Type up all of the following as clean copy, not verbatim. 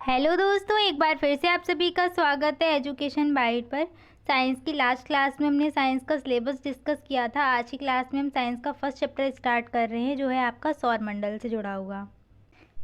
Hello दोस्तों, एक बार फिर से आप सभी का स्वागत है एजुकेशन बाइट पर। साइंस की लास्ट क्लास में हमने साइंस का सिलेबस डिस्कस किया था। आज की क्लास में हम साइंस का फर्स्ट चैप्टर स्टार्ट कर रहे हैं, जो है आपका सौर मंडल से जुड़ा हुआ।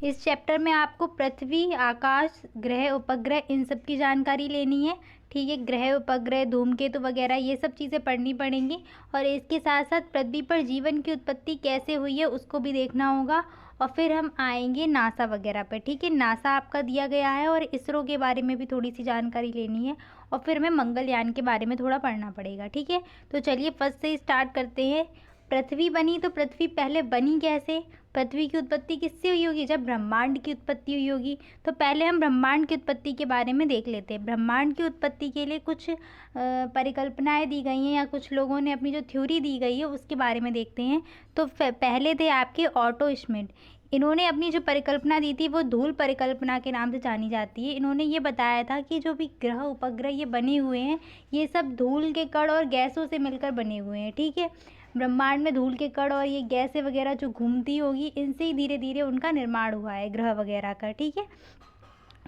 इस चैप्टर में आपको पृथ्वी, आकाश, ग्रह, उपग्रह इन सब की जानकारी लेनी है। ठीक है, ग्रह, उपग्रह, धूमकेतु वगैरह ये सब चीज़ें पढ़नी पड़ेंगी। और इसके साथ साथ पृथ्वी पर जीवन की उत्पत्ति कैसे हुई है उसको भी देखना होगा। और फिर हम आएंगे नासा वगैरह पर। ठीक है, नासा आपका दिया गया है और इसरो के बारे में भी थोड़ी सी जानकारी लेनी है। और फिर हमें मंगलयान के बारे में थोड़ा पढ़ना पड़ेगा। ठीक है, तो चलिए फर्स्ट से स्टार्ट करते हैं। पृथ्वी बनी तो पृथ्वी पहले बनी कैसे? पृथ्वी की उत्पत्ति किससे हुई होगी? जब ब्रह्मांड की उत्पत्ति हुई होगी। तो पहले हम ब्रह्मांड की उत्पत्ति के बारे में देख लेते हैं। ब्रह्मांड की उत्पत्ति के लिए कुछ परिकल्पनाएं दी गई हैं, या कुछ लोगों ने अपनी जो थ्योरी दी गई है उसके बारे में देखते हैं। तो पहले थे आपके ऑटो श्मिड। इन्होंने अपनी जो परिकल्पना दी थी वो धूल परिकल्पना के नाम से जानी जाती है। इन्होंने ये बताया था कि जो भी ग्रह उपग्रह ये बने हुए हैं, ये सब धूल के कण और गैसों से मिलकर बने हुए हैं। ठीक है, ब्रह्मांड में धूल के कण और ये गैसें वगैरह जो घूमती होगी, इनसे ही धीरे धीरे उनका निर्माण हुआ है ग्रह वगैरह का। ठीक है,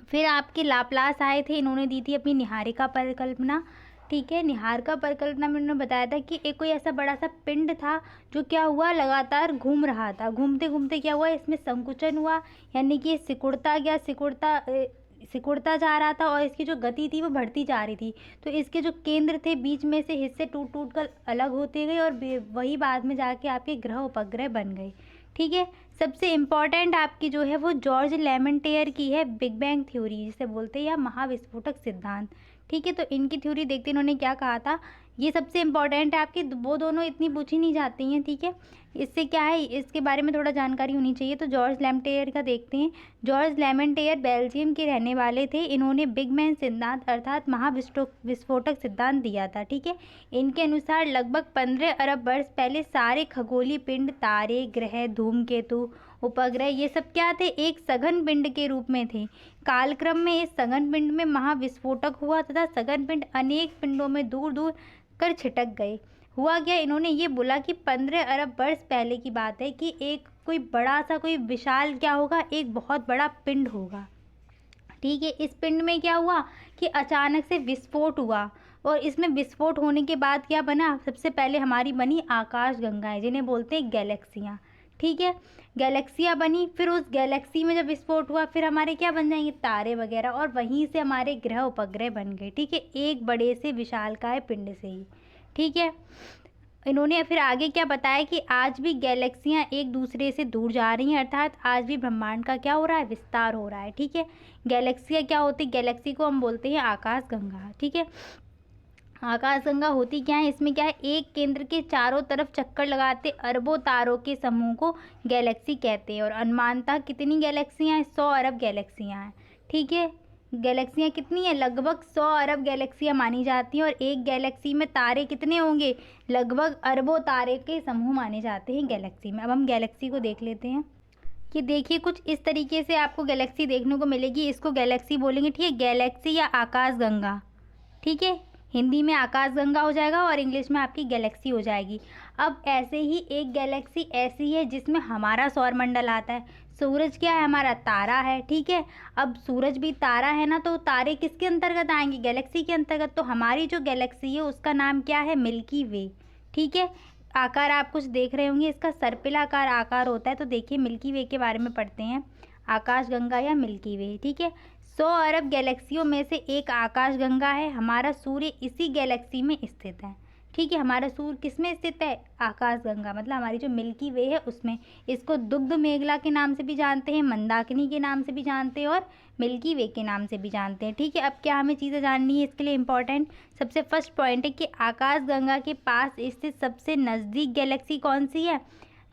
फिर आपके लाप्लास आए थे। इन्होंने दी थी अपनी निहारिका परिकल्पना। ठीक है, निहारिका परिकल्पना में उन्होंने बताया था कि एक कोई ऐसा बड़ा सा पिंड था जो क्या हुआ, लगातार घूम रहा था। घूमते घूमते क्या हुआ, इसमें संकुचन हुआ, यानी कि सिकुड़ता जा रहा था और इसकी जो गति थी वो बढ़ती जा रही थी। तो इसके जो केंद्र थे, बीच में से हिस्से टूट टूट कर अलग होते गए और वही बाद में जाके आपके ग्रह उपग्रह बन गए। ठीक है, सबसे इम्पॉर्टेंट आपकी जो है वो जॉर्ज लेमेंटेयर की है बिग बैंग थ्योरी, जिसे बोलते हैं, या महाविस्फोटक सिद्धांत। ठीक है, तो इनकी थ्योरी देखते इन्होंने क्या कहा था, ये सबसे इम्पॉर्टेंट है आपकी। वो दोनों इतनी पूछी नहीं जाती हैं। ठीक है, इससे क्या है, इसके बारे में थोड़ा जानकारी होनी चाहिए। तो जॉर्ज लेमेंटेयर का देखते हैं। जॉर्ज लेमेंटेयर बेल्जियम के रहने वाले थे। इन्होंने बिग बैंग सिद्धांत अर्थात महाविस्फोटक सिद्धांत दिया था। ठीक है, इनके अनुसार लगभग 15 अरब वर्ष पहले सारे खगोलीय पिंड, तारे, ग्रह, धूमकेतु, उपग्रह ये सब क्या थे, एक सघन पिंड के रूप में थे। कालक्रम में इस सघन पिंड में महाविस्फोटक हुआ तथा सघन पिंड अनेक पिंडों में दूर दूर कर छिटक गए। हुआ क्या, इन्होंने ये बोला कि 15 अरब वर्ष पहले की बात है कि एक कोई बड़ा सा, कोई विशाल क्या होगा, एक बहुत बड़ा पिंड होगा। ठीक है, इस पिंड में क्या हुआ कि अचानक से विस्फोट हुआ। और इसमें विस्फोट होने के बाद क्या बना, सबसे पहले हमारी बनी आकाश गंगाएं, जिन्हें बोलते हैं गैलेक्सियाँ। ठीक है, गैलेक्सियाँ बनी। फिर उस गैलेक्सी में जब विस्फोट हुआ, फिर हमारे क्या बन जाएंगे, तारे वगैरह, और वहीं से हमारे ग्रह उपग्रह बन गए। ठीक है, एक बड़े से विशालकाय पिंड से ही। ठीक है, इन्होंने फिर आगे क्या बताया कि आज भी गैलेक्सियां एक दूसरे से दूर जा रही हैं, अर्थात आज भी ब्रह्मांड का क्या हो रहा है, विस्तार हो रहा है। ठीक है, गैलेक्सियां क्या होती है, गैलेक्सी को हम बोलते हैं आकाश गंगा। ठीक है, आकाश गंगा होती क्या है, इसमें क्या है, एक केंद्र के चारों तरफ चक्कर लगाते अरबों तारों के समूह को गैलेक्सी कहते हैं। और अनुमानतः कितनी गैलेक्सियां हैं, 100 अरब गैलेक्सियां हैं। ठीक है, गैलेक्सियां कितनी है, लगभग 100 अरब गैलेक्सियां मानी जाती हैं। और एक गैलेक्सी में तारे कितने होंगे, लगभग अरबों तारे के समूह माने जाते हैं गैलेक्सी में। अब हम गैलेक्सी को देख लेते हैं कि देखिए कुछ इस तरीके से आपको गैलेक्सी देखने को मिलेगी। इसको गैलेक्सी बोलेंगे। ठीक है, गैलेक्सी या आकाश गंगा। ठीक है, हिंदी में आकाश गंगा हो जाएगा और इंग्लिश में आपकी गैलेक्सी हो जाएगी। अब ऐसे ही एक गैलेक्सी ऐसी है जिसमें हमारा सौर मंडल आता है। सूरज क्या है, हमारा तारा है। ठीक है, अब सूरज भी तारा है ना, तो तारे किसके अंतर्गत आएंगे, गैलेक्सी के अंतर्गत। तो हमारी जो गैलेक्सी है उसका नाम क्या है, मिल्की वे। ठीक है, आकार आप कुछ देख रहे होंगे, इसका सर्पिलाकार आकार होता है। तो देखिए मिल्की वे के बारे में पढ़ते हैं, आकाश गंगा या मिल्की वे। ठीक है, 100 अरब गैलेक्सियों में से एक आकाश गंगा है। हमारा सूर्य इसी गैलेक्सी में स्थित है। ठीक है, हमारा सूर्य किस में स्थित है, आकाश गंगा, मतलब हमारी जो मिल्की वे है उसमें। इसको दुग्ध मेघला के नाम से भी जानते हैं, मंदाकिनी के नाम से भी जानते हैं, और मिल्की वे के नाम से भी जानते हैं। ठीक है, अब क्या हमें चीज़ें जाननी है इसके लिए इम्पॉर्टेंट, सबसे फर्स्ट पॉइंट है कि आकाश गंगा के पास स्थित सबसे नज़दीक गैलेक्सी कौन सी है,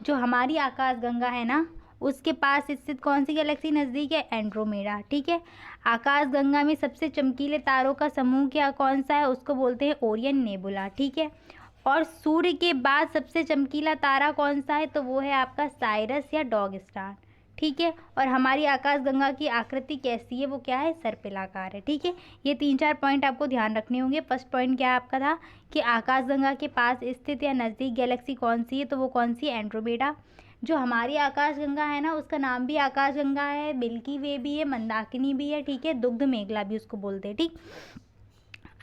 जो हमारी आकाश गंगा है ना, उसके पास स्थित कौन सी गैलेक्सी नज़दीक है, एंड्रोमेडा। ठीक है, आकाश गंगा में सबसे चमकीले तारों का समूह क्या कौन सा है, उसको बोलते हैं ओरियन नेबुला। ठीक है, और सूर्य के बाद सबसे चमकीला तारा कौन सा है, तो वो है आपका साइरस या डॉग स्टार। ठीक है, और हमारी आकाश गंगा की आकृति कैसी है, वो क्या है, सर्पिलाकार है। ठीक है, ये 3-4 पॉइंट आपको ध्यान रखने होंगे। फर्स्ट पॉइंट क्या आपका था कि आकाश गंगा के पास स्थित या नज़दीक गैलेक्सी कौन सी है, तो वो कौन सी है, एंड्रोमेडा। जो हमारी आकाशगंगा है ना, उसका नाम भी आकाशगंगा है, मिल्की वे भी है, मंदाकिनी भी है, ठीक है, दुग्ध मेघला भी उसको बोलते हैं, ठीक।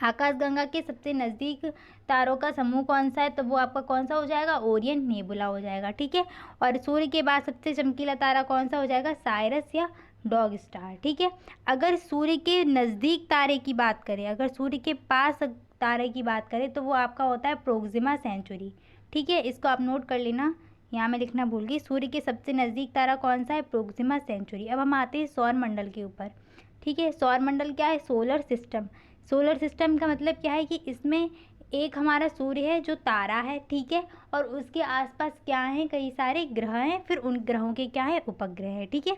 आकाशगंगा के सबसे नज़दीक तारों का समूह कौन सा है, तो वो आपका कौन सा हो जाएगा, ओरियन नेबुला हो जाएगा, ठीक है। और सूर्य के बाद सबसे चमकीला तारा कौन सा हो जाएगा, साइरस या डॉग स्टार, ठीक है। अगर सूर्य के नज़दीक तारे की बात करें, अगर सूर्य के पास तारे की बात करें, तो वो आपका होता है प्रोक्सिमा सेंचुरी, ठीक है। इसको आप नोट कर लेना, यहाँ मैं लिखना भूल गई। सूर्य के सबसे नज़दीक तारा कौन सा है, प्रोक्सिमा सेंचुरी। अब हम आते हैं सौर मंडल के ऊपर, ठीक है। सौर मंडल क्या है, सोलर सिस्टम। सोलर सिस्टम का मतलब क्या है कि इसमें एक हमारा सूर्य है जो तारा है, ठीक है, और उसके आसपास क्या है, कई सारे ग्रह हैं, फिर उन ग्रहों के क्या है, उपग्रह है, ठीक है।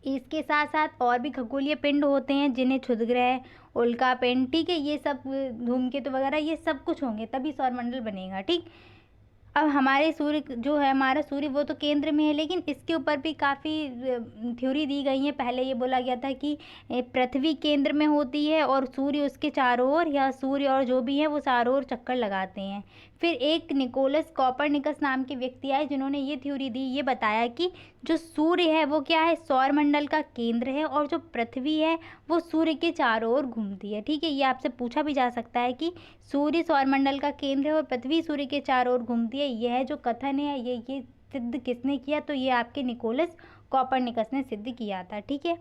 इसके साथ साथ और भी खगोलीय पिंड होते हैं, जिन्हें क्षुद्रग्रह, उल्का पिंड, ठीक है, ये सब धूमकेतु वगैरह ये सब कुछ होंगे, तभी सौरमंडल बनेगा, ठीक। अब हमारे सूर्य जो है, हमारा सूर्य वो तो केंद्र में है, लेकिन इसके ऊपर भी काफ़ी थ्योरी दी गई है। पहले ये बोला गया था कि पृथ्वी केंद्र में होती है और सूर्य उसके चारों ओर, या सूर्य और जो भी है वो चारों ओर चक्कर लगाते हैं। फिर एक निकोलस कॉपरनिकस नाम के व्यक्ति आए, जिन्होंने ये थ्योरी दी, ये बताया कि जो सूर्य है वो क्या है, सौरमंडल का केंद्र है, और जो पृथ्वी है वो सूर्य के चारों ओर घूमती है, ठीक है। ये आपसे पूछा भी जा सकता है कि सूर्य सौरमंडल का केंद्र है और पृथ्वी सूर्य के चारों ओर घूमती है। यह जो कथन है, ये सिद्ध किसने किया, तो ये आपके निकोलस कॉपरनिकस ने सिद्ध किया था, ठीक है।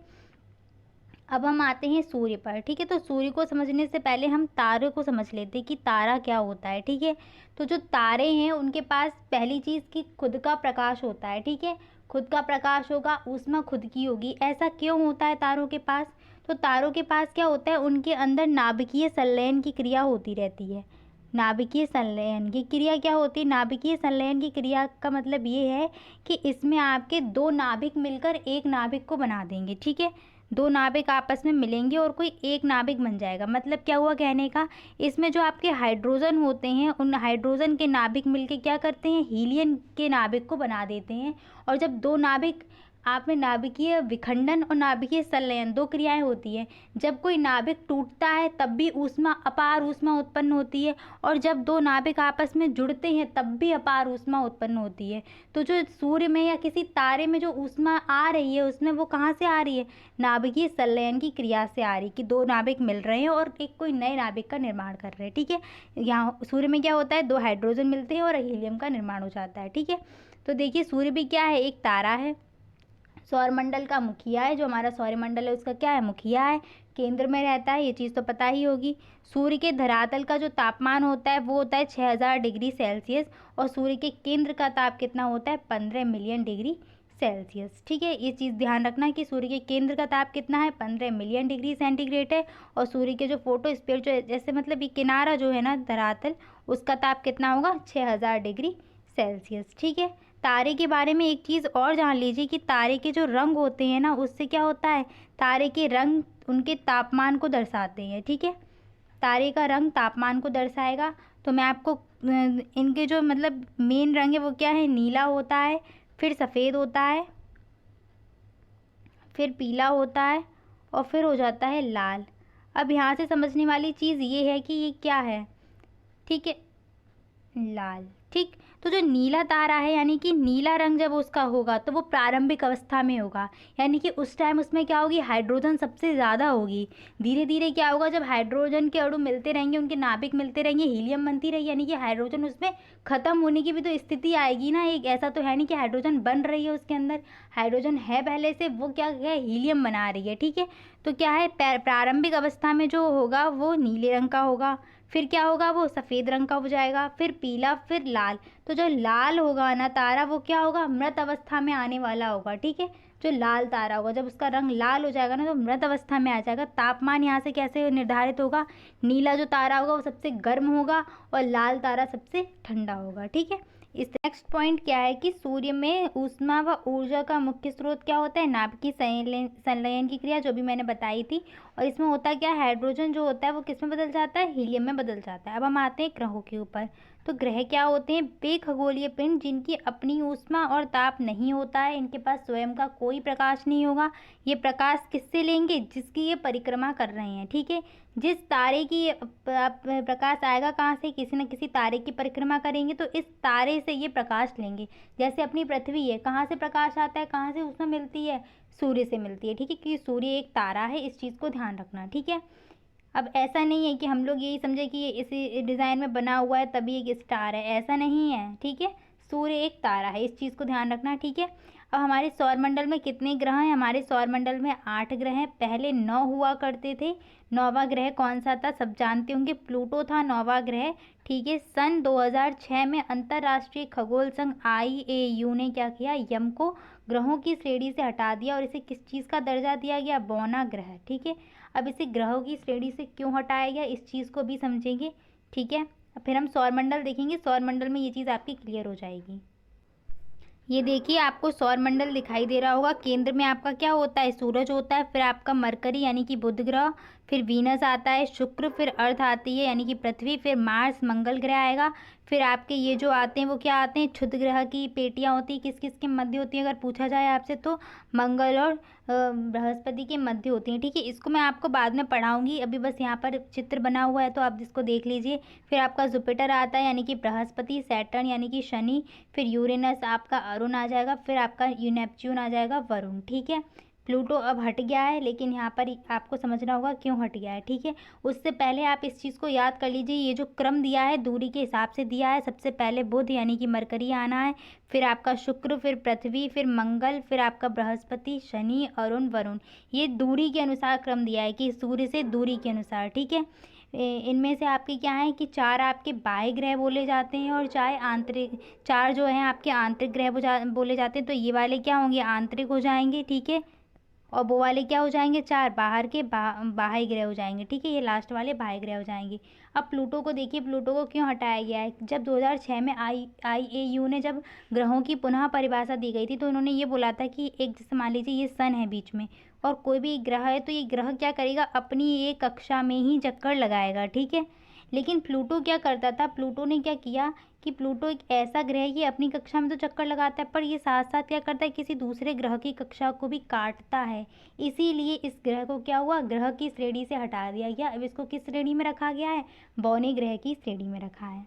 अब हम आते हैं सूर्य पर, ठीक है। तो सूर्य को समझने से पहले हम तारे को समझ लेते हैं कि तारा क्या होता है, ठीक है। तो जो तारे हैं उनके पास पहली चीज़ कि खुद का प्रकाश होता है, ठीक है। खुद का प्रकाश होगा, ऊष्मा खुद की होगी। ऐसा क्यों होता है तारों के पास, तो तारों के पास क्या होता है, उनके अंदर नाभिकीय संलयन की क्रिया होती रहती है। नाभिकीय संलयन की क्रिया क्या होती है, नाभिकीय संलयन की क्रिया का मतलब ये है कि इसमें आपके दो नाभिक मिलकर एक नाभिक को बना देंगे, ठीक है। दो नाभिक आपस में मिलेंगे और कोई एक नाभिक बन जाएगा। मतलब क्या हुआ कहने का, इसमें जो आपके हाइड्रोजन होते हैं, उन हाइड्रोजन के नाभिक मिलके क्या करते हैं, हीलियम के नाभिक को बना देते हैं। और जब दो नाभिक आप में, नाभिकीय विखंडन और नाभिकीय संलयन दो क्रियाएं होती हैं। जब कोई नाभिक टूटता है तब भी ऊष्मा, अपार ऊष्मा उत्पन्न होती है, और जब दो नाभिक आपस में जुड़ते हैं तब भी अपार ऊष्मा उत्पन्न होती है। तो जो सूर्य में या किसी तारे में जो ऊष्मा आ रही है, उसमें वो कहाँ से आ रही है, नाभिकीय संलयन की क्रिया से आ रही है, कि दो नाभिक मिल रहे हैं और एक कोई नए नाभिक का निर्माण कर रहे हैं, ठीक है। यहाँ सूर्य में क्या होता है, दो हाइड्रोजन मिलते हैं और हीलियम का निर्माण हो जाता है, ठीक है। तो देखिए सूर्य भी क्या है, एक तारा है, सौरमंडल का मुखिया है। जो हमारा सौरमंडल है उसका क्या है, मुखिया है, केंद्र में रहता है, ये चीज़ तो पता ही होगी। सूर्य के धरातल का जो तापमान होता है वो होता है 6000 डिग्री सेल्सियस, और सूर्य के केंद्र का ताप कितना होता है, 15 मिलियन डिग्री सेल्सियस, ठीक है। ये चीज़ ध्यान रखना कि सूर्य के केंद्र का ताप कितना है, 15 मिलियन डिग्री सेंटीग्रेड है, और सूर्य के जो फोटोस्फीयर, जो जैसे मतलब ये किनारा जो है ना धरातल, उसका ताप कितना होगा, 6000 डिग्री सेल्सियस, ठीक है। तारे के बारे में एक चीज़ और जान लीजिए कि तारे के जो रंग होते हैं ना, उससे क्या होता है, तारे के रंग उनके तापमान को दर्शाते हैं, ठीक है। तारे का रंग तापमान को दर्शाएगा। तो मैं आपको इनके जो मतलब मेन रंग है वो क्या है, नीला होता है, फिर सफ़ेद होता है, फिर पीला होता है, और फिर हो जाता है लाल। अब यहाँ से समझने वाली चीज़ ये है कि ये क्या है, ठीक है, लाल, ठीक। तो जो नीला तारा है, यानी कि नीला रंग जब उसका होगा तो वो प्रारंभिक अवस्था में होगा, यानी कि उस टाइम उसमें क्या होगी, हाइड्रोजन सबसे ज़्यादा होगी। धीरे धीरे क्या होगा, जब हाइड्रोजन के अणु मिलते रहेंगे, उनके नाभिक मिलते रहेंगे, हीलियम बनती रहेगी, यानी कि हाइड्रोजन उसमें ख़त्म होने की भी तो स्थिति आएगी ना। एक ऐसा तो है नहीं कि हाइड्रोजन बन रही है, उसके अंदर हाइड्रोजन है पहले से, वो क्या है, हीलियम बना रही है, ठीक है। तो क्या है, प्रारंभिक अवस्था में जो होगा वो नीले रंग का होगा, फिर क्या होगा, वो सफ़ेद रंग का हो जाएगा, फिर पीला, फिर लाल। तो जो लाल होगा ना तारा, वो क्या होगा, मृत अवस्था में आने वाला होगा, ठीक है। जो लाल तारा होगा, जब उसका रंग लाल हो जाएगा ना, तो मृत अवस्था में आ जाएगा। तापमान यहाँ से कैसे निर्धारित होगा, नीला जो तारा होगा वो सबसे गर्म होगा, और लाल तारा सबसे ठंडा होगा, ठीक है। इस नेक्स्ट पॉइंट क्या है कि सूर्य में ऊष्मा व ऊर्जा का मुख्य स्रोत क्या होता है, नाभिकीय संलयन की क्रिया, जो भी मैंने बताई थी। और इसमें होता क्या है, हाइड्रोजन जो होता है वो किस में बदल जाता है, हीलियम में बदल जाता है। अब हम आते हैं ग्रहों के ऊपर। तो ग्रह क्या होते हैं? वे खगोलीय पिंड जिनकी अपनी ऊष्मा और ताप नहीं होता है, इनके पास स्वयं का कोई प्रकाश नहीं होगा। ये प्रकाश किससे लेंगे? जिसकी ये परिक्रमा कर रहे हैं, ठीक है। जिस तारे की प्रकाश आएगा कहाँ से? किसी न किसी तारे की परिक्रमा करेंगे तो इस तारे से ये प्रकाश लेंगे। जैसे अपनी पृथ्वी है, कहाँ से प्रकाश आता है, कहाँ से ऊष्मा मिलती है? सूर्य से मिलती है, ठीक है, क्योंकि सूर्य एक तारा है, इस चीज़ को ध्यान रखना, ठीक है। अब ऐसा नहीं है कि हम लोग यही समझे कि ये इसी डिज़ाइन में बना हुआ है तभी एक स्टार है, ऐसा नहीं है, ठीक है। सूर्य एक तारा है, इस चीज़ को ध्यान रखना, ठीक है। अब हमारे सौरमंडल में कितने ग्रह हैं? हमारे सौरमंडल में 8 ग्रह हैं। पहले 9 हुआ करते थे। 9वां ग्रह कौन सा था? सब जानते होंगे, प्लूटो था 9वां ग्रह, ठीक है। सन 2006 में अंतर्राष्ट्रीय खगोल संघ IAU ने क्या किया? यम को ग्रहों की श्रेणी से हटा दिया और इसे किस चीज़ का दर्जा दिया गया? बौना ग्रह, ठीक है। अब इसे ग्रहों की श्रेणी से क्यों हटाया गया, इस चीज़ को भी समझेंगे, ठीक है। अब फिर हम सौरमंडल देखेंगे, सौरमंडल में ये चीज़ आपकी क्लियर हो जाएगी। ये देखिए आपको सौरमंडल दिखाई दे रहा होगा। केंद्र में आपका क्या होता है? सूरज होता है। फिर आपका मरकरी यानी कि बुध ग्रह, फिर वीनस आता है, शुक्र, फिर अर्थ आती है यानी कि पृथ्वी, फिर मार्स मंगल ग्रह आएगा। फिर आपके ये जो आते हैं वो क्या आते हैं? क्षुद्र ग्रह की पेटियाँ होती हैं, किस किस के मध्य होती हैं अगर पूछा जाए आपसे तो? मंगल और बृहस्पति के मध्य होती हैं, ठीक है। इसको मैं आपको बाद में पढ़ाऊंगी, अभी बस यहाँ पर चित्र बना हुआ है तो आप इसको देख लीजिए। फिर आपका जुपिटर आता है यानी कि बृहस्पति, सैटर्न यानी कि शनि, फिर यूरेनस आपका अरुण आ जाएगा, फिर आपका नेपच्यून आ जाएगा वरुण, ठीक है। प्लूटो अब हट गया है, लेकिन यहाँ पर आपको समझना होगा क्यों हट गया है, ठीक है। उससे पहले आप इस चीज़ को याद कर लीजिए, ये जो क्रम दिया है दूरी के हिसाब से दिया है। सबसे पहले बुध यानी कि मरकरी आना है, फिर आपका शुक्र, फिर पृथ्वी, फिर मंगल, फिर आपका बृहस्पति, शनि, अरुण, वरुण। ये दूरी के अनुसार क्रम दिया है कि सूर्य से दूरी के अनुसार, ठीक है। इनमें से आपके क्या है कि 4 आपके बाह्य ग्रह बोले जाते हैं और 4 जो हैं आपके आंतरिक ग्रह बोले जाते हैं। तो ये वाले क्या होंगे? आंतरिक हो जाएंगे, ठीक है। और वो वाले क्या हो जाएंगे? 4 बाहर के बाह्य ग्रह हो जाएंगे, ठीक है। ये लास्ट वाले बाह्य ग्रह हो जाएंगे। अब प्लूटो को देखिए, प्लूटो को क्यों हटाया गया है? जब 2006 में IAU ने जब ग्रहों की पुनः परिभाषा दी गई थी तो उन्होंने ये बोला था कि एक जैसे मान लीजिए ये सन है बीच में और कोई भी ग्रह है तो ये ग्रह क्या करेगा? अपनी एक कक्षा में ही चक्कर लगाएगा, ठीक है। लेकिन प्लूटो क्या करता था? प्लूटो ने क्या किया कि प्लूटो एक ऐसा ग्रह है कि अपनी कक्षा में तो चक्कर लगाता है पर ये साथ साथ क्या करता है? किसी दूसरे ग्रह की कक्षा को भी काटता है। इसीलिए इस ग्रह को क्या हुआ? ग्रह की श्रेणी से हटा दिया गया। अब इसको किस श्रेणी में रखा गया है? बौने ग्रह की श्रेणी में रखा है।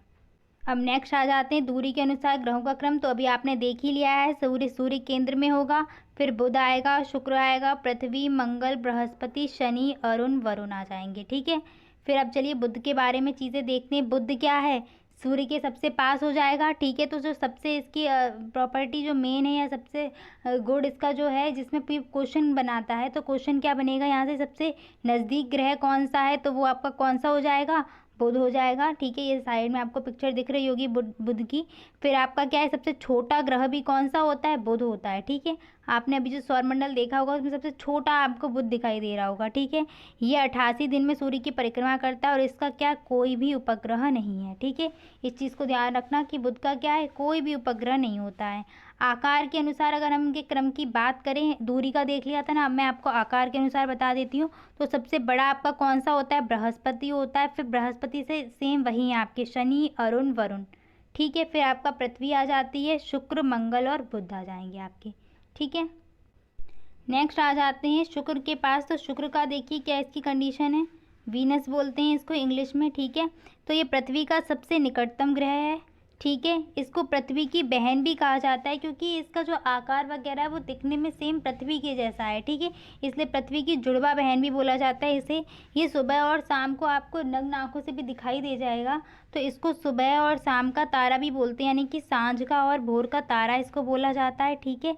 अब नेक्स्ट आ जाते हैं दूरी के अनुसार ग्रहों का क्रम। तो अभी आपने देख ही लिया है, सूर्य केंद्र में होगा, फिर बुध आएगा, शुक्र आएगा, पृथ्वी, मंगल, बृहस्पति, शनि, अरुण, वरुण आ जाएंगे, ठीक है। फिर अब चलिए बुध के बारे में चीज़ें देखते हैं। बुध क्या है? सूर्य के सबसे पास हो जाएगा, ठीक है। तो जो सबसे इसकी प्रॉपर्टी जो मेन है या सबसे गुड इसका जो है जिसमें क्वेश्चन बनाता है, तो क्वेश्चन क्या बनेगा यहाँ से? सबसे नज़दीक ग्रह कौन सा है? तो वो आपका कौन सा हो जाएगा? बुध हो जाएगा, ठीक है। ये साइड में आपको पिक्चर दिख रही होगी बुध की। फिर आपका क्या है? सबसे छोटा ग्रह भी कौन सा होता है? बुध होता है, ठीक है। आपने अभी जो सौरमंडल देखा होगा उसमें सबसे छोटा आपको बुध दिखाई दे रहा होगा, ठीक है। ये 88 दिन में सूर्य की परिक्रमा करता है और इसका क्या? कोई भी उपग्रह नहीं है, ठीक है। इस चीज़ को ध्यान रखना कि बुध का क्या है? कोई भी उपग्रह नहीं होता है। आकार के अनुसार अगर हम इनके क्रम की बात करें, दूरी का देख लिया था ना, अब मैं आपको आकार के अनुसार बता देती हूँ। तो सबसे बड़ा आपका कौन सा होता है? बृहस्पति होता है। फिर बृहस्पति से सेम वही है आपके शनि, अरुण, वरुण, ठीक है। फिर आपका पृथ्वी आ जाती है, शुक्र, मंगल और बुध आ जाएंगे आपके, ठीक है। नेक्स्ट आ जाते हैं शुक्र के पास। तो शुक्र का देखिए क्या इसकी कंडीशन है? वीनस बोलते हैं इसको इंग्लिश में, ठीक है। तो ये पृथ्वी का सबसे निकटतम ग्रह है, ठीक है। इसको पृथ्वी की बहन भी कहा जाता है क्योंकि इसका जो आकार वगैरह है वो दिखने में सेम पृथ्वी के जैसा है, ठीक है। इसलिए पृथ्वी की जुड़वा बहन भी बोला जाता है इसे। ये सुबह और शाम को आपको नग्न आँखों से भी दिखाई दे जाएगा, तो इसको सुबह और शाम का तारा भी बोलते हैं, यानी कि सांझ का और भोर का तारा इसको बोला जाता है, ठीक है।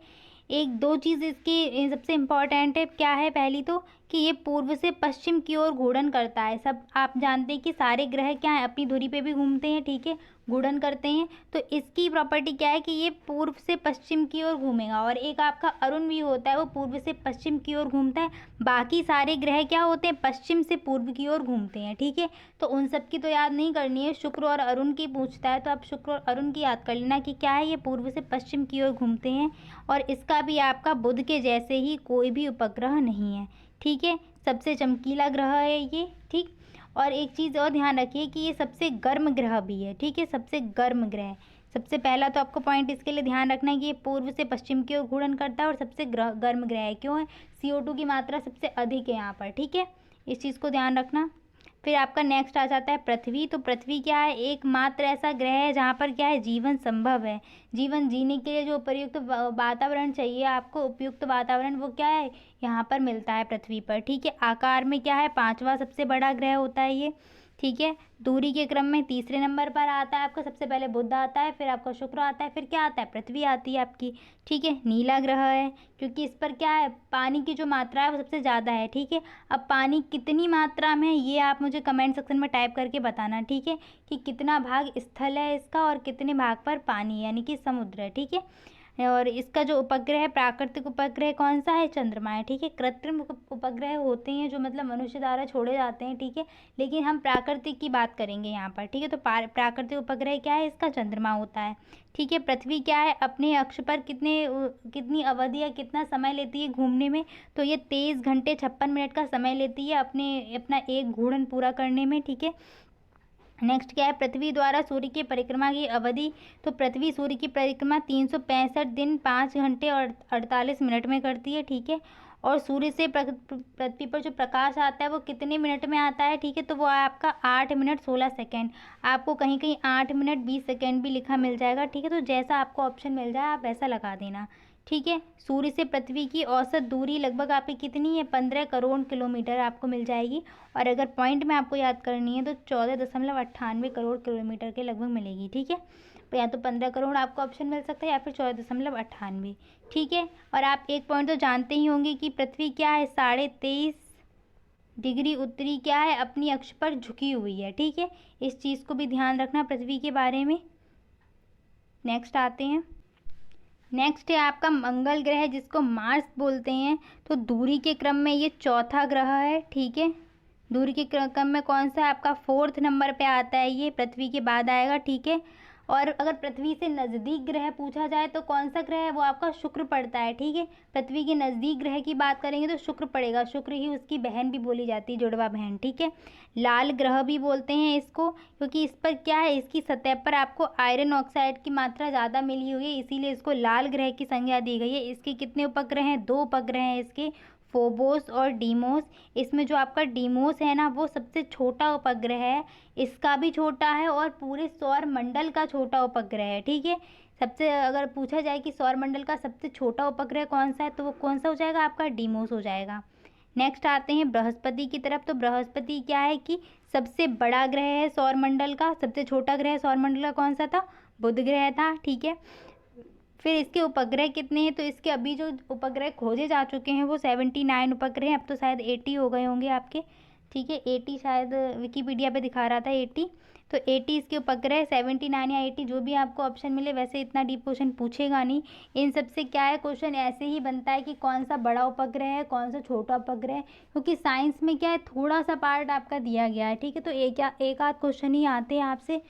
एक दो चीज़ इसकी सबसे इम्पॉर्टेंट है, क्या है? पहली तो कि ये पूर्व से पश्चिम की ओर घूर्णन करता है। सब आप जानते हैं कि सारे ग्रह क्या है? अपनी धुरी पे भी घूमते हैं, ठीक है, घूर्णन करते हैं। तो इसकी प्रॉपर्टी क्या है कि ये पूर्व से पश्चिम की ओर घूमेगा। और एक आपका अरुण भी होता है, वो पूर्व से पश्चिम की ओर घूमता है। बाकी सारे ग्रह क्या होते हैं? पश्चिम से पूर्व की ओर घूमते हैं, ठीक है। तो उन सब की तो याद नहीं करनी है, शुक्र और अरुण की पूछता है तो आप शुक्र और अरुण की याद कर लेना कि क्या है? ये पूर्व से पश्चिम की ओर घूमते हैं। और इसका भी आपका बुध के जैसे ही कोई भी उपग्रह नहीं है, ठीक है। सबसे चमकीला ग्रह है ये, ठीक। और एक चीज़ और ध्यान रखिए कि ये सबसे गर्म ग्रह भी है, ठीक है, सबसे गर्म ग्रह। सबसे पहला तो आपको पॉइंट इसके लिए ध्यान रखना है कि ये पूर्व से पश्चिम की ओर घूर्णन करता है और सबसे गर्म ग्रह है। क्यों है? CO2 की मात्रा सबसे अधिक है यहाँ पर, ठीक है, इस चीज़ को ध्यान रखना। फिर आपका नेक्स्ट आ जाता है पृथ्वी। तो पृथ्वी क्या है? एकमात्र ऐसा ग्रह है जहाँ पर क्या है, जीवन संभव है। जीवन जीने के लिए जो उपयुक्त वातावरण चाहिए आपको, उपयुक्त वातावरण, वो क्या है, यहाँ पर मिलता है पृथ्वी पर, ठीक है। आकार में क्या है, 5वां सबसे बड़ा ग्रह होता है ये, ठीक है। दूरी के क्रम में तीसरे नंबर पर आता है आपका, सबसे पहले बुध आता है, फिर आपका शुक्र आता है, फिर क्या आता है, पृथ्वी आती है आपकी, ठीक है। नीला ग्रह है क्योंकि इस पर क्या है, पानी की जो मात्रा है वो सबसे ज़्यादा है, ठीक है। अब पानी कितनी मात्रा में है ये आप मुझे कमेंट सेक्शन में टाइप करके बताना, ठीक है, कि कितना भाग स्थल है इसका और कितने भाग पर पानी यानी कि समुद्र है, ठीक है। और इसका जो उपग्रह है, प्राकृतिक उपग्रह कौन सा है, चंद्रमा है, ठीक है। कृत्रिम उपग्रह होते हैं जो मतलब मनुष्य द्वारा छोड़े जाते हैं, ठीक है, लेकिन हम प्राकृतिक की बात करेंगे यहाँ पर, ठीक है। तो प्राकृतिक उपग्रह क्या है, इसका चंद्रमा होता है, ठीक है। पृथ्वी क्या है, अपने अक्ष पर कितनी अवधि या कितना समय लेती है घूमने में, तो ये 23 घंटे 56 मिनट का समय लेती है अपना एक घूर्णन पूरा करने में, ठीक है। नेक्स्ट क्या है, पृथ्वी द्वारा सूर्य की परिक्रमा की अवधि। तो पृथ्वी सूर्य की परिक्रमा 365 दिन 5 घंटे और 48 मिनट में करती है, ठीक है। और सूर्य से पृथ्वी पर जो प्रकाश आता है वो कितने मिनट में आता है, ठीक है, तो वो है आपका 8 मिनट 16 सेकेंड। आपको कहीं कहीं 8 मिनट 20 सेकेंड भी लिखा मिल जाएगा, ठीक है। तो जैसा आपको ऑप्शन मिल जाए आप वैसा लगा देना, ठीक है। सूर्य से पृथ्वी की औसत दूरी लगभग आपकी कितनी है, 15 करोड़ किलोमीटर आपको मिल जाएगी। और अगर पॉइंट में आपको याद करनी है तो 14.98 करोड़ किलोमीटर के लगभग मिलेगी, ठीक है। तो या तो 15 करोड़ आपको ऑप्शन मिल सकता है या फिर 14.98, ठीक है। और आप एक पॉइंट तो जानते ही होंगे कि पृथ्वी क्या है, 23.5 डिग्री उत्तरी क्या है, अपनी अक्ष पर झुकी हुई है, ठीक है। इस चीज़ को भी ध्यान रखना पृथ्वी के बारे में। नेक्स्ट आते हैं, नेक्स्ट है आपका मंगल ग्रह जिसको मार्स बोलते हैं। तो दूरी के क्रम में ये चौथा ग्रह है, ठीक है। दूरी के क्रम में कौन सा है आपका, 4th नंबर पे आता है, ये पृथ्वी के बाद आएगा, ठीक है। और अगर पृथ्वी से नज़दीक ग्रह पूछा जाए तो कौन सा ग्रह है, वो आपका शुक्र पड़ता है, ठीक है। पृथ्वी के नज़दीक ग्रह की बात करेंगे तो शुक्र पड़ेगा, शुक्र ही उसकी बहन भी बोली जाती है, जुड़वा बहन, ठीक है। लाल ग्रह भी बोलते हैं इसको क्योंकि इस पर क्या है, इसकी सतह पर आपको आयरन ऑक्साइड की मात्रा ज़्यादा मिली हुई है, इसीलिए इसको लाल ग्रह की संज्ञा दी गई है। इसके कितने उपग्रह हैं, 2 उपग्रह हैं इसके, फोबोस और डीमोस। इसमें जो आपका डीमोस है ना वो सबसे छोटा उपग्रह है, इसका भी छोटा है और पूरे सौर मंडल का छोटा उपग्रह है, ठीक है। सबसे अगर पूछा जाए कि सौर मंडल का सबसे छोटा उपग्रह कौन सा है तो वो कौन सा हो जाएगा, आपका डीमोस हो जाएगा। नेक्स्ट आते हैं बृहस्पति की तरफ। तो बृहस्पति क्या है कि सबसे बड़ा ग्रह है सौर मंडल का, सबसे छोटा ग्रह सौर मंडल का कौन सा था, बुध ग्रह था, ठीक है। फिर इसके उपग्रह कितने हैं, तो इसके अभी जो उपग्रह खोजे जा चुके हैं वो 79 उपग्रह हैं, अब तो शायद 80 हो गए होंगे आपके, ठीक है। 80 शायद विकीपीडिया पे दिखा रहा था 80, तो 80 इसके उपग्रह, 79 या 80 जो भी आपको ऑप्शन मिले। वैसे इतना डीप क्वेश्चन पूछेगा नहीं, इन सब से क्या है, क्वेश्चन ऐसे ही बनता है कि कौन सा बड़ा उपग्रह है कौन सा छोटा उपग्रह है, क्योंकि साइंस में क्या है थोड़ा सा पार्ट आपका दिया गया है, ठीक है। तो एक आध क्वेश्चन ही आते हैं आपसे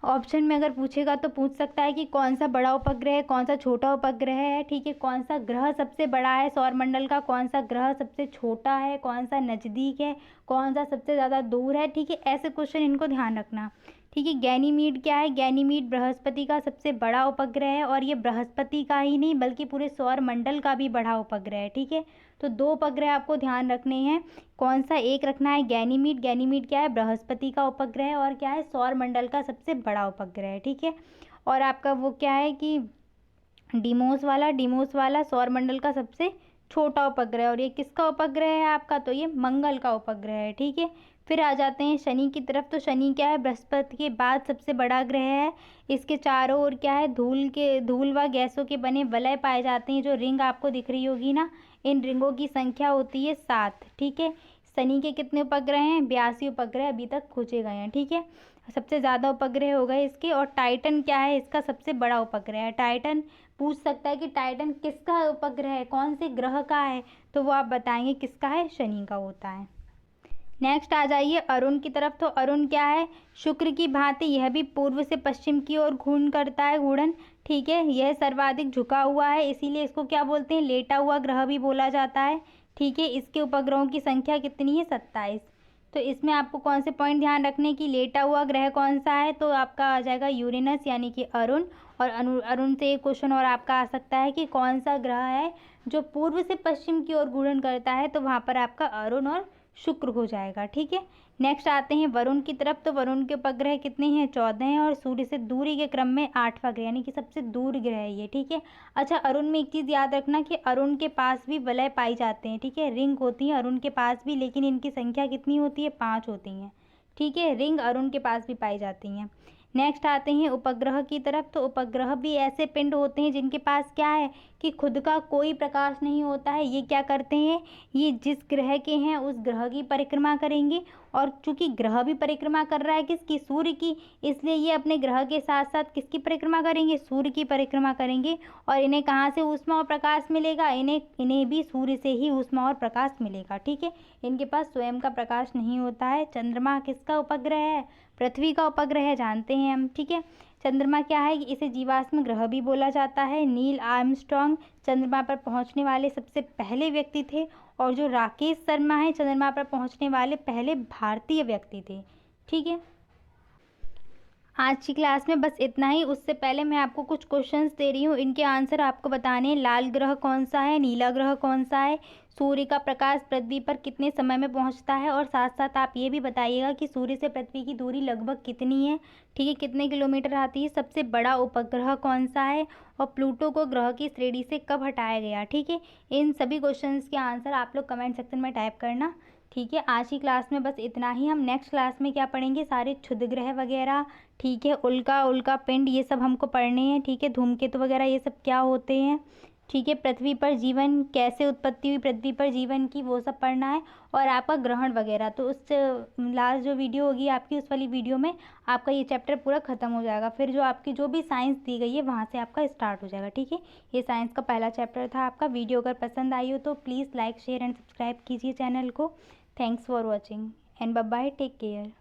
ऑप्शन में, अगर पूछेगा तो पूछ सकता है कि कौन सा बड़ा उपग्रह है कौन सा छोटा उपग्रह है, ठीक है। कौन सा ग्रह सबसे बड़ा है सौरमंडल का, कौन सा ग्रह सबसे छोटा है, कौन सा नज़दीक है, कौन सा सबसे ज़्यादा दूर है, ठीक है। ऐसे क्वेश्चन इनको ध्यान रखना, ठीक है। गैनीमीड क्या है, गैनीमीड बृहस्पति का सबसे बड़ा उपग्रह है और ये बृहस्पति का ही नहीं बल्कि पूरे सौरमंडल का भी बड़ा उपग्रह है, ठीक है। तो 2 उपग्रह आपको ध्यान रखने हैं, कौन सा एक रखना है, गैनीमीड। गैनीमीड क्या है, बृहस्पति का उपग्रह है और क्या है, सौरमंडल का सबसे बड़ा उपग्रह है, ठीक है। और आपका वो क्या है कि डीमोस वाला सौरमंडल का सबसे छोटा उपग्रह, और ये किसका उपग्रह है आपका, तो ये मंगल का उपग्रह है, ठीक है। फिर आ जाते हैं शनि की तरफ। तो शनि क्या है, बृहस्पति के बाद सबसे बड़ा ग्रह है। इसके चारों ओर क्या है, धूल व गैसों के बने वलय पाए जाते हैं। जो रिंग आपको दिख रही होगी ना, इन रिंगों की संख्या होती है 7, ठीक है। शनि के कितने उपग्रह हैं, 82 उपग्रह अभी तक खोजे गए हैं, ठीक है। सबसे ज़्यादा उपग्रह हो गए इसके। और टाइटन क्या है, इसका सबसे बड़ा उपग्रह है। टाइटन पूछ सकता है कि टाइटन किसका उपग्रह है, कौन से ग्रह का है, तो वो आप बताएंगे किसका है, शनि का होता है। नेक्स्ट आ जाइए अरुण की तरफ। तो अरुण क्या है, शुक्र की भांति यह भी पूर्व से पश्चिम की ओर घूर्णन करता है, घूर्णन, ठीक है। यह सर्वाधिक झुका हुआ है, इसीलिए इसको क्या बोलते हैं, लेटा हुआ ग्रह भी बोला जाता है, ठीक है। इसके उपग्रहों की संख्या कितनी है, 27, तो इसमें आपको कौन से पॉइंट ध्यान रखने की, लेटा हुआ ग्रह कौन सा है, तो आपका आ जाएगा यूरेनस यानी कि अरुण। और अरुण से एक क्वेश्चन और आपका आ सकता है कि कौन सा ग्रह है जो पूर्व से पश्चिम की ओर घूर्णन करता है, तो वहाँ पर आपका अरुण और शुक्र हो जाएगा। ठीक है, नेक्स्ट आते हैं वरुण की तरफ। तो वरुण के उपग्रह कितने हैं, 14 हैं, और सूर्य से दूरी के क्रम में 8वां ग्रह यानी कि सबसे दूर ग्रह है ये। ठीक है, अच्छा अरुण में एक चीज़ याद रखना कि अरुण के पास भी वलय पाई जाते हैं। ठीक है, रिंग होती है अरुण के पास भी, लेकिन इनकी संख्या कितनी होती है, 5 होती हैं। ठीक है, रिंग अरुण के पास भी पाई जाती हैं। नेक्स्ट आते हैं उपग्रह की तरफ। तो उपग्रह भी ऐसे पिंड होते हैं जिनके पास क्या है कि खुद का कोई प्रकाश नहीं होता है। ये क्या करते हैं, ये जिस ग्रह के हैं उस ग्रह की परिक्रमा करेंगे, और चूंकि ग्रह भी परिक्रमा कर रहा है किसकी, सूर्य की, इसलिए ये अपने ग्रह के साथ साथ किसकी परिक्रमा करेंगे, सूर्य की परिक्रमा करेंगे। और इन्हें कहाँ से ऊष्मा और प्रकाश मिलेगा, इन्हें भी सूर्य से ही ऊष्मा और प्रकाश मिलेगा। ठीक है, इनके पास स्वयं का प्रकाश नहीं होता है। चंद्रमा किसका उपग्रह है, पृथ्वी का उपग्रह है, जानते हैं हम। ठीक है, चंद्रमा क्या है, इसे जीवाश्म ग्रह भी बोला जाता है। नील आर्मस्ट्रॉन्ग चंद्रमा पर पहुंचने वाले सबसे पहले व्यक्ति थे, और जो राकेश शर्मा है चंद्रमा पर पहुंचने वाले पहले भारतीय व्यक्ति थे। ठीक है, आज की क्लास में बस इतना ही। उससे पहले मैं आपको कुछ क्वेश्चंस दे रही हूँ, इनके आंसर आपको बताने हैं। लाल ग्रह कौन सा है, नीला ग्रह कौन सा है, सूर्य का प्रकाश पृथ्वी पर कितने समय में पहुँचता है, और साथ साथ आप ये भी बताइएगा कि सूर्य से पृथ्वी की दूरी लगभग कितनी है। ठीक है, कितने किलोमीटर आती है, सबसे बड़ा उपग्रह कौन सा है, और प्लूटो को ग्रह की श्रेणी से कब हटाया गया। ठीक है, इन सभी क्वेश्चंस के आंसर आप लोग कमेंट सेक्शन में टाइप करना। ठीक है, आज की क्लास में बस इतना ही। हम नेक्स्ट क्लास में क्या पढ़ेंगे, सारे क्षुद्र ग्रह वगैरह। ठीक है, उल्का पिंड ये सब हमको पढ़ने हैं। ठीक है, धूमकेतु वगैरह ये सब क्या होते हैं। ठीक है, पृथ्वी पर जीवन कैसे उत्पत्ति हुई, पृथ्वी पर जीवन की, वो सब पढ़ना है। और आपका ग्रहण वगैरह, तो उस लास्ट जो वीडियो होगी आपकी, उस वाली वीडियो में आपका ये चैप्टर पूरा ख़त्म हो जाएगा। फिर जो आपकी जो भी साइंस दी गई है वहाँ से आपका स्टार्ट हो जाएगा। ठीक है, ये साइंस का पहला चैप्टर था आपका। वीडियो अगर पसंद आई हो तो please like share and subscribe कीजिए चैनल को। Thanks for watching and bye bye, take care.